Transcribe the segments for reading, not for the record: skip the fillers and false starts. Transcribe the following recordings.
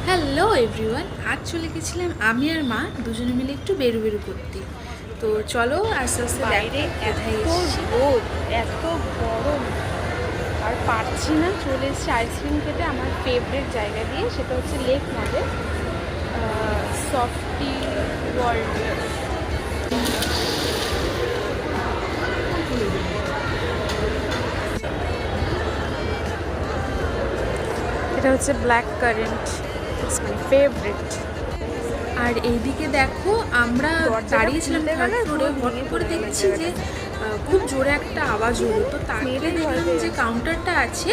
Hello everyone, আজ চলে গেছিলাম আমি আর মা দুজনে মিলে একটু বেরু বেরু করতে। তো চলো আস্তে আস্তে বাইরে এত কোথায় এসেছি। রোদ, এত গরম, আর পারছি না। চলে এসেছি আইসক্রিম খেতে আমার ফেভারিট জায়গা দিয়ে, সেটা হচ্ছে লেক মলে, সফটি ওয়ার্ল্ড। এটা হচ্ছে black currant, it's my favourite. আর এইদিকে দেখো, আমরা দাঁড়িয়েছিলাম থার্ড ফ্লোরে, হট করে দেখছি যে খুব জোরে একটা আওয়াজ হলো। তো তাকিয়ে দেখলাম যে কাউন্টারটা আছে,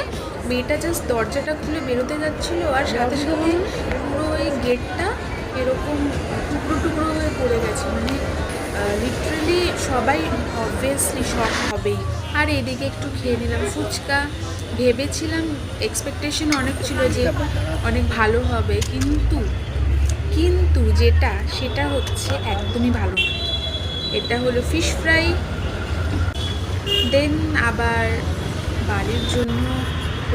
মেয়েটা জাস্ট দরজাটা খুলে বেরোতে যাচ্ছিল, আর সাথে সাথে পুরো ওই গেটটা এরকম টুকরো টুকরো হয়ে পড়ে গেছে। মানে লিটারেলি সবাই অবভিয়াসলি শক হবেই। আর এদিকে একটু খেয়ে নিলাম ফুচকা। ভেবেছিলাম, এক্সপেকটেশন অনেক ছিল যে অনেক ভালো হবে, কিন্তু কিন্তু সেটা হচ্ছে একদমই ভালো না। এটা হলো ফিশ ফ্রাই। দেন আবার বাড়ির জন্য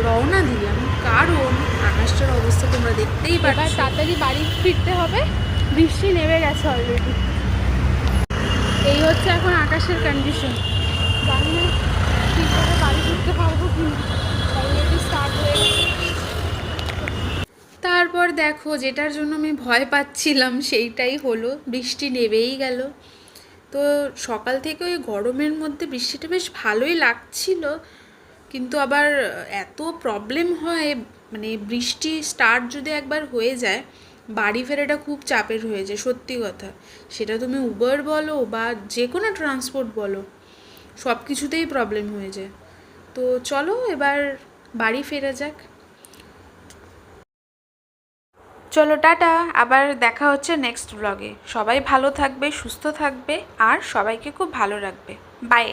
রওনা দিলাম, কারণ আকাশটার অবস্থা তোমরা দেখতেই এবার পাচ্ছ। তাড়াতাড়ি বাড়ি ফিরতে হবে, বৃষ্টি নেমে গেছে অলরেডি। এই হচ্ছে এখন আকাশের কন্ডিশন। জানি না ঠিক করে বাড়ি ফিরতে পারবো কি না, অলরেডি স্টার্ট হয়ে গেছে। তারপর দেখো, যেটার জন্য আমি ভয় পাচ্ছিলাম সেইটাই হলো, বৃষ্টি নেমেই গেল। তো সকাল থেকে ওই গরমের মধ্যে বৃষ্টিটা বেশ ভালোই লাগছিল, কিন্তু আবার এত প্রবলেম হয়, মানে বৃষ্টি স্টার্ট যদি একবার হয়ে যায়, বাড়ি ফেরাটা খুব চাপের হয়ে যায়, সত্যি কথা। সেটা তুমি উবার বলো বা যে কোনো ট্রান্সপোর্ট বলো, সব কিছুতেই প্রবলেম হয়ে যায়। তো চলো এবার বাড়ি ফেরা যাক। চলো টাটা, আবার দেখা হচ্ছে নেক্সট ব্লগে। সবাই ভালো থাকবে, সুস্থ থাকবে, আর সবাইকে খুব ভালো রাখবে। বাই।